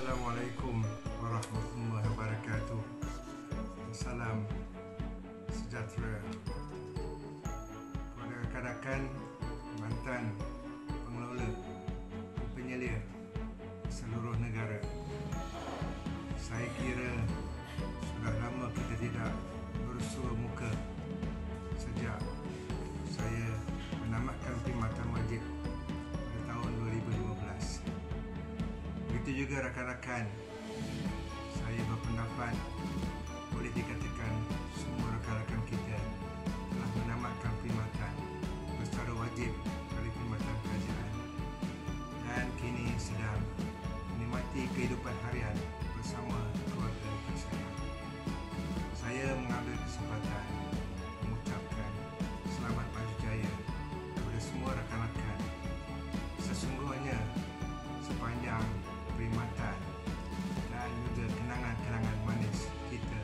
Assalamualaikum warahmatullahi wabarakatuh. Salam sejahtera kepada rakan-rakan mantan pengelola penyelia seluruh negara. Saya kira sudah lama kita tidak bersua muka sejak saya menamatkan perkhidmatan wajib pada tahun 2015. Begitu juga rakan-rakan, saya berpendapat boleh dikatakan semua rakan-rakan kita telah menamatkan perkhidmatan secara wajib dari perkhidmatan kerajaan dan kini sedang menikmati kehidupan harian bersama keluarga tersayang. Saya mengambil kesempatan mengucapkan selamat maju jaya kepada semua rakan-rakan. Sesungguhnya sepanjang perkhidmatan dan juga kenangan-kenangan manis kita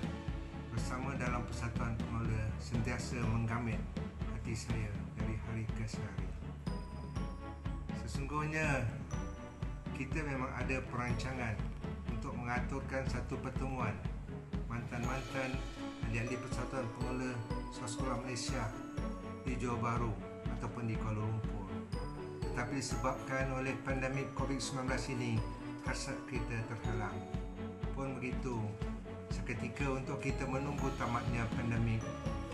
bersama dalam Persatuan Pengelola sentiasa menggamit hati saya dari hari ke hari. Sesungguhnya kita memang ada perancangan untuk mengaturkan satu pertemuan mantan-mantan ahli-ahli Persatuan Pengelola Sekolah Malaysia di Johor Bahru ataupun di Kuala Lumpur. Tetapi disebabkan oleh pandemik COVID-19 ini, hasrat kita terhalang. Pun begitu, seketika untuk kita menunggu tamatnya pandemik,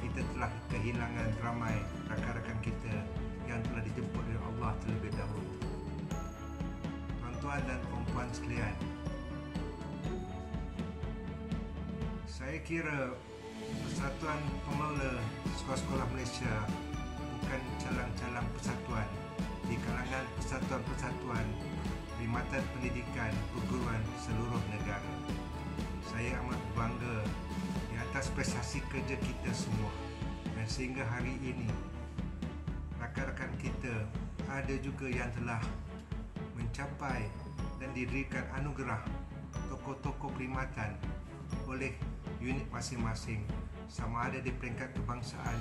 kita telah kehilangan ramai rakan-rakan kita yang telah dijemput oleh Allah terlebih dahulu. Tuan-tuan dan puan-puan sekalian, saya kira Persatuan Pengelola Sekolah-Sekolah Malaysia bukan calang-calang persatuan di kalangan persatuan-persatuan perkhidmatan pendidikan perguruan seluruh negara. Saya amat bangga di atas prestasi kerja kita semua, dan sehingga hari ini rakan-rakan kita ada juga yang telah mencapai dan diberikan anugerah tokoh-tokoh perkhidmatan oleh unit masing-masing, sama ada di peringkat kebangsaan,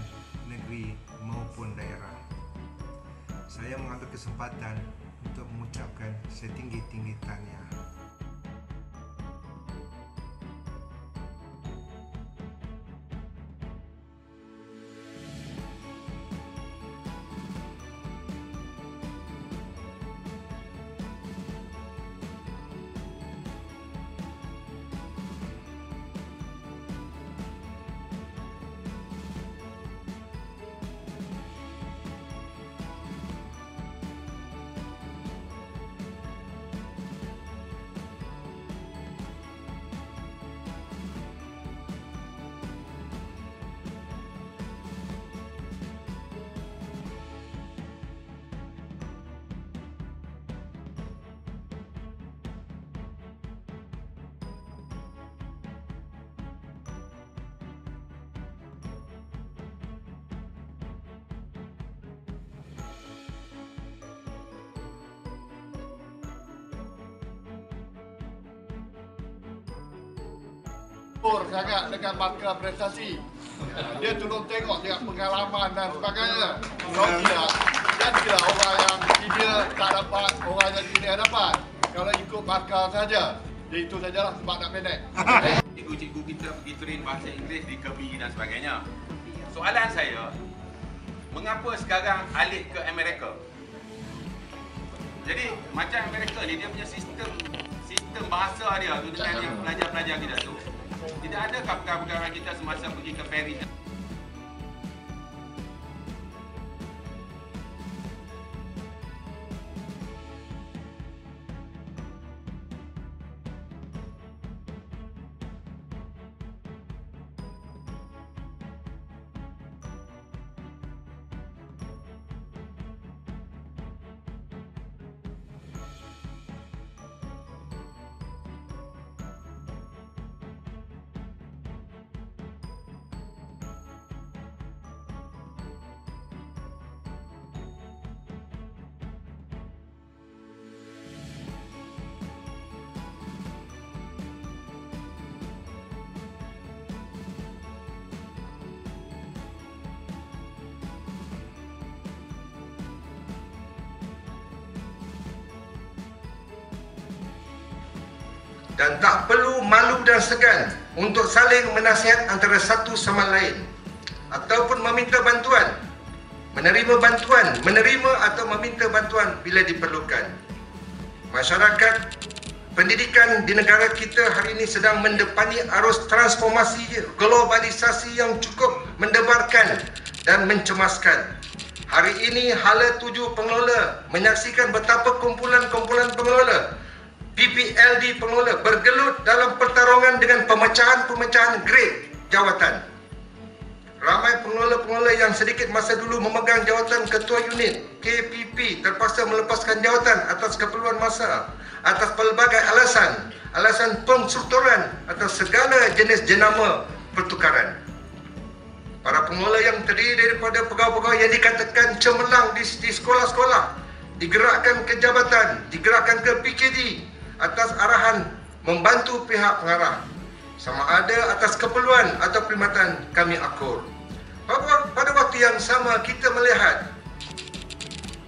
negeri maupun daerah. Saya mengambil kesempatan untuk mengucapkan setinggi-tinggi tahniah. Sangat dengan markah prestasi. Dia turun tengok dia pengalaman dan sebagainya. Jadilah orang yang senior tak dapat, orang yang junior dapat. Kalau ikut markah saja, dia itu sajalah sebab nak pendek. Cikgu-cikgu kita pergi train bahasa Inggeris di Kirby dan sebagainya. Soalan saya, mengapa sekarang alih ke Amerika? Jadi macam Amerika ni, dia punya sistem bahasa dia tu dengan yang pelajar-pelajar kita tu. Tidak ada perkara-perkara kita semasa pergi ke Paris. dan tak perlu malu dan segan untuk saling menasihat antara satu sama lain ataupun meminta bantuan, menerima atau meminta bantuan bila diperlukan. Masyarakat pendidikan di negara kita hari ini sedang mendepani arus transformasi globalisasi yang cukup mendebarkan dan mencemaskan. Hari ini hala tuju pengelola menyaksikan betapa kumpulan-kumpulan pengelola, PPLD pengelola bergelut dalam pertarungan dengan pemecahan-pemecahan grade jawatan. Ramai pengelola-pengelola yang sedikit masa dulu memegang jawatan ketua unit KPP terpaksa melepaskan jawatan atas keperluan masa, atas pelbagai alasan pengstrukturan atau segala jenis jenama pertukaran. Para pengelola yang terdiri daripada pegawai-pegawai yang dikatakan cemerlang di sekolah-sekolah digerakkan ke jabatan, digerakkan ke PKD atas arahan membantu pihak pengarah, sama ada atas keperluan atau perkhidmatan kami akur. Pada waktu yang sama kita melihat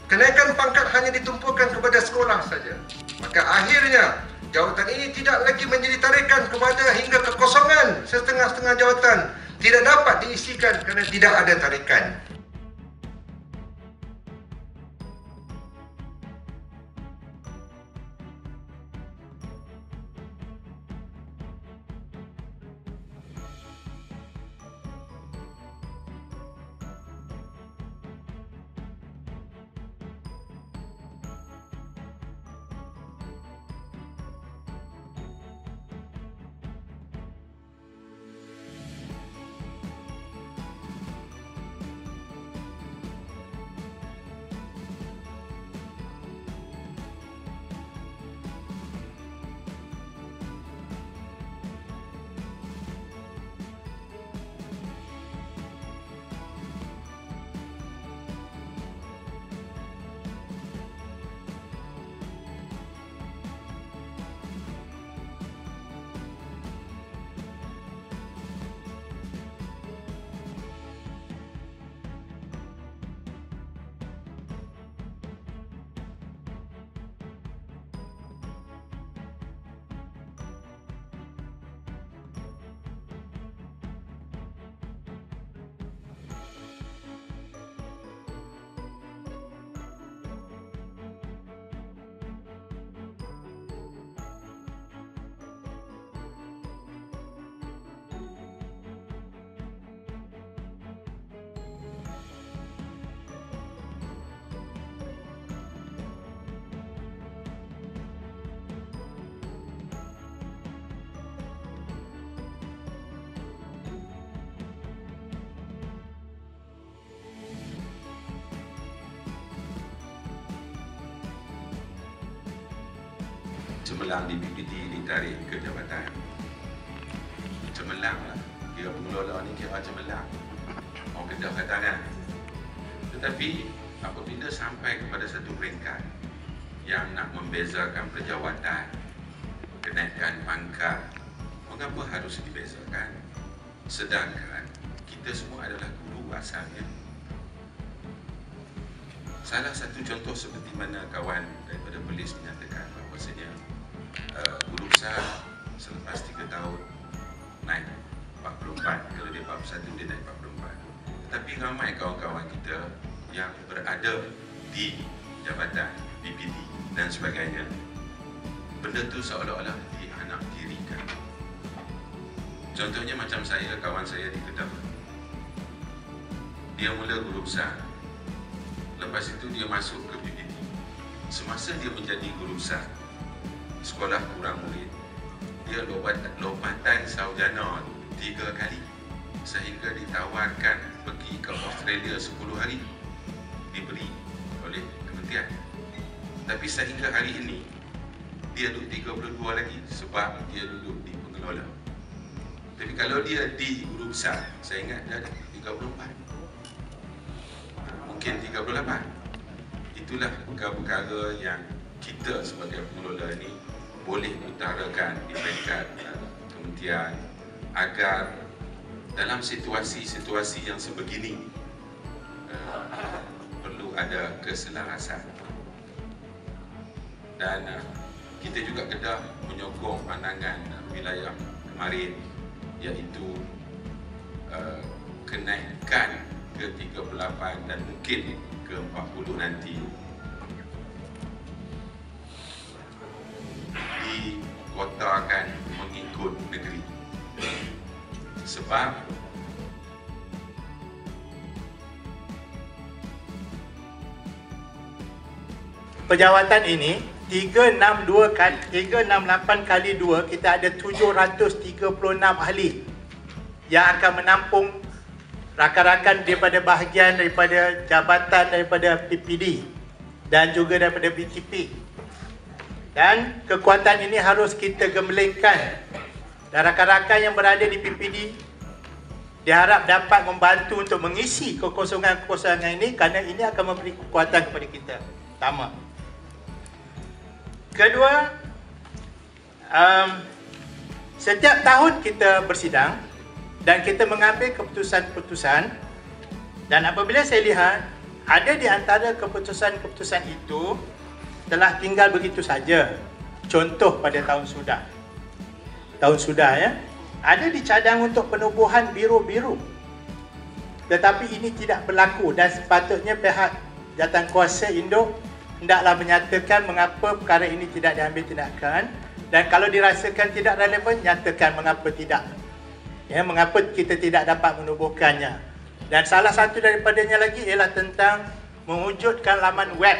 kenaikan pangkat hanya ditumpukan kepada sekolah saja. Maka akhirnya jawatan ini tidak lagi menjadi tarikan kepada hingga kekosongan setengah-setengah jawatan tidak dapat diisikan kerana tidak ada tarikan. Cemerlang di PPT ditarik ke jabatan. Cemerlang lah. Kira pengelola ni kira cemerlang. Orang kedah kat tangan. Tetapi apabila sampai kepada satu peringkat yang nak membezakan perjawatan, kenaikan pangkat, mengapa harus dibezakan? Sedangkan kita semua adalah guru asalnya. Salah satu contoh seperti mana kawan daripada polis menyatakan bahawasanya guru besar selepas 3 tahun naik 44, kalau dia 41 dia naik 44. Tetapi ramai kawan-kawan kita yang berada di jabatan PPD dan sebagainya, benda tu seolah-olah dianak dirikan. Contohnya macam saya, kawan saya di Kedah, dia mula guru besar, lepas itu dia masuk ke PPD. Semasa dia menjadi guru besar, sekolah kurang murid, dia lobatan sarjana 3 kali, sehingga ditawarkan pergi ke Australia 10 hari diberi oleh kementerian. Tapi sehingga hari ini dia duduk 32 lagi sebab dia duduk di pengelola. Tapi kalau dia di guru besar, saya ingat dia ada 34, mungkin 38. Itulah perkara-perkara yang kita sebagai pengelola ini boleh utarakan di peringkat kementerian agar dalam situasi-situasi yang sebegini perlu ada keselarasan. Dan kita juga Kedah menyokong pandangan wilayah kemarin, iaitu kenaikan ke 38 dan mungkin ke 40 nanti di kota akan mengikut negeri. Sebab pejawatan ini 368 kali 2, kita ada 736 ahli yang akan menampung rakan-rakan daripada bahagian daripada jabatan daripada PPD dan juga daripada BTP. Dan kekuatan ini harus kita gemblengkan, dan rakan-rakan yang berada di PPD diharap dapat membantu untuk mengisi kekosongan-kekosongan ini, kerana ini akan memberi kekuatan kepada kita. Pertama. Kedua, setiap tahun kita bersidang dan kita mengambil keputusan-keputusan, dan apabila saya lihat ada di antara keputusan-keputusan itu telah tinggal begitu saja. Contoh pada tahun sudah ya, ada dicadang untuk penubuhan biro-biro, tetapi ini tidak berlaku, dan sepatutnya pihak jawatankuasa induk hendaklah menyatakan mengapa perkara ini tidak diambil tindakan, dan kalau dirasakan tidak relevan, nyatakan mengapa tidak. Ya, mengapa kita tidak dapat menubuhkannya. Dan salah satu daripadanya lagi ialah tentang mewujudkan laman web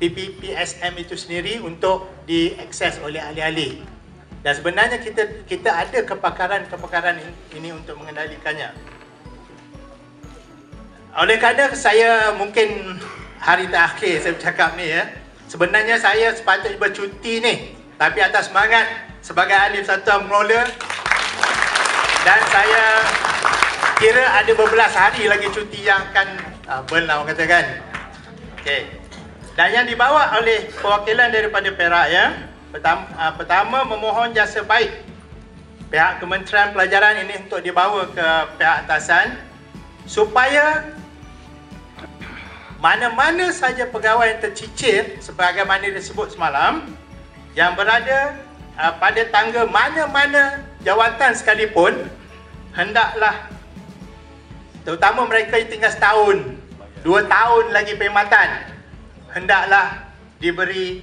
PPPSM itu sendiri untuk diakses oleh ahli-ahli. Dan sebenarnya kita ada kepakaran ini untuk mengendalikannya. Oleh kerana saya mungkin hari terakhir saya bercakap ni ya, sebenarnya saya sepatutnya bercuti ni, tapi atas semangat sebagai ahli persatuan pengelola, dan saya kira ada beberapa hari lagi cuti yang akan burn lah orang katakan. Okey. Dan yang dibawa oleh perwakilan daripada Perak ya, pertama memohon jasa baik pihak Kementerian Pelajaran ini untuk dibawa ke pihak atasan, supaya mana-mana saja pegawai yang tercicir sebagaimana disebut semalam, yang berada pada tangga mana-mana jawatan sekalipun, hendaklah, terutama mereka yang tinggal setahun, 2 tahun lagi perkhidmatan, hendaklah diberi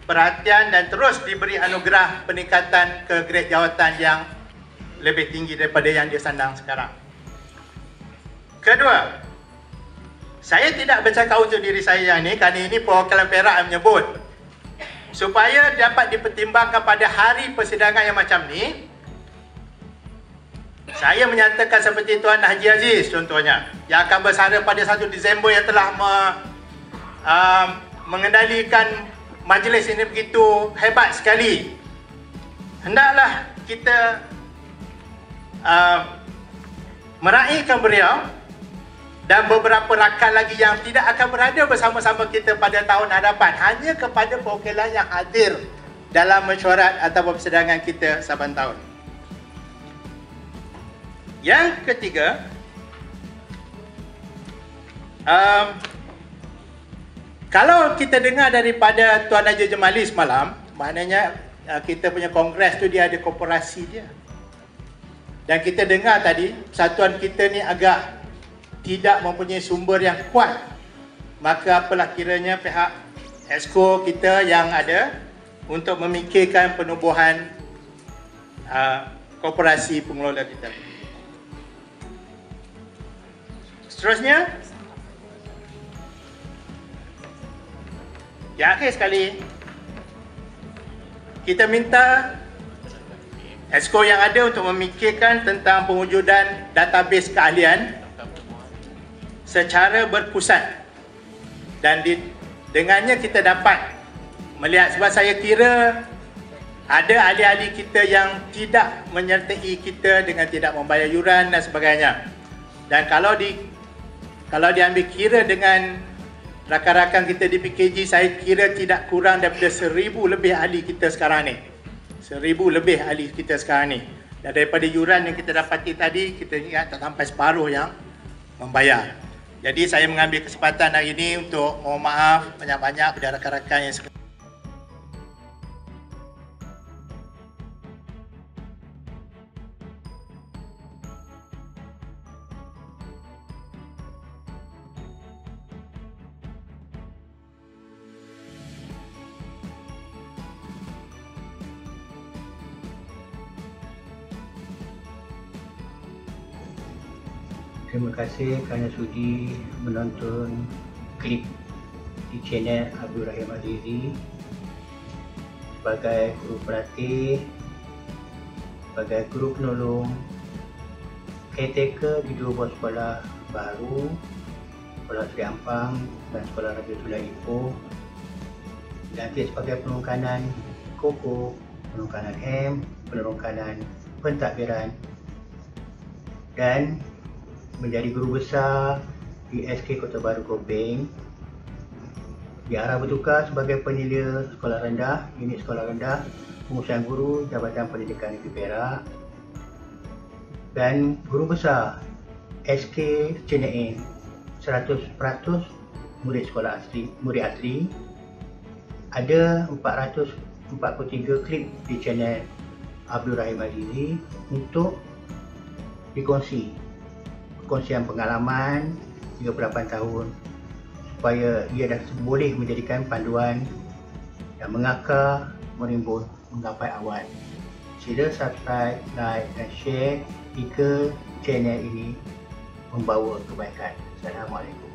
perhatian dan terus diberi anugerah peningkatan ke grade jawatan yang lebih tinggi daripada yang dia sandang sekarang. Kedua, saya tidak bercakap untuk diri saya yang ini, kerana ini perwakilan Perak yang menyebut, supaya dapat dipertimbangkan pada hari persidangan yang macam ni. Saya menyatakan seperti Tuan Haji Aziz contohnya, yang akan bersara pada 1 Disember, yang telah mengendalikan majlis ini begitu hebat sekali. Hendaklah kita meraihkan beliau dan beberapa rakan lagi yang tidak akan berada bersama-sama kita pada tahun hadapan, hanya kepada perwakilan yang hadir dalam mesyuarat atau persidangan kita saban tahun. Yang ketiga, kalau kita dengar daripada Tuan Haji Jemali semalam, maknanya kita punya kongres tu dia ada korporasi dia. Dan kita dengar tadi, persatuan kita ni agak tidak mempunyai sumber yang kuat, maka apalah kiranya pihak Exco kita yang ada untuk memikirkan penubuhan korporasi pengelola kita. Seterusnya, yang akhir sekali, kita minta Exco yang ada untuk memikirkan tentang pewujudan database keahlian secara berpusat, dan dengannya kita dapat melihat, sebab saya kira ada ahli-ahli kita yang tidak menyertai kita dengan tidak membayar yuran dan sebagainya. Dan kalau diambil kira dengan rakan-rakan kita di PKG, saya kira tidak kurang daripada 1000 lebih ahli kita sekarang ni. 1000 lebih ahli kita sekarang ni. Dan daripada yuran yang kita dapati tadi, kita ingat tak sampai separuh yang membayar. Jadi saya mengambil kesempatan hari ini untuk mohon maaf banyak-banyak kepada rakan-rakan yang Terima kasih kerana sudi menonton klip di channel Abdul Rahim Azizi. Sebagai guru pelatih, sebagai guru penolong, caretaker di dua buah sekolah baru, Sekolah Seri Ampang dan Sekolah Raja Sulaiman Ipoh, dilantik sebagai penolong kanan Koko, penolong kanan M, penolong kanan pentadbiran, dan menjadi guru besar di SK Kota Baru Kopeng. Diarah bertukar sebagai penilai sekolah rendah, unit sekolah rendah, pengurusan guru Jabatan Pendidikan Negeri Perak, dan guru besar SK Cina 100% murid sekolah asli, murid asli. Ada 443 klip di channel Abdul Rahim Azizi untuk dikongsi, perkongsian pengalaman 38 tahun, supaya ia dah boleh menjadikan panduan dan mengakar merimbun menggapai awan. Sila subscribe, like dan share jika channel ini membawa kebaikan. Assalamualaikum.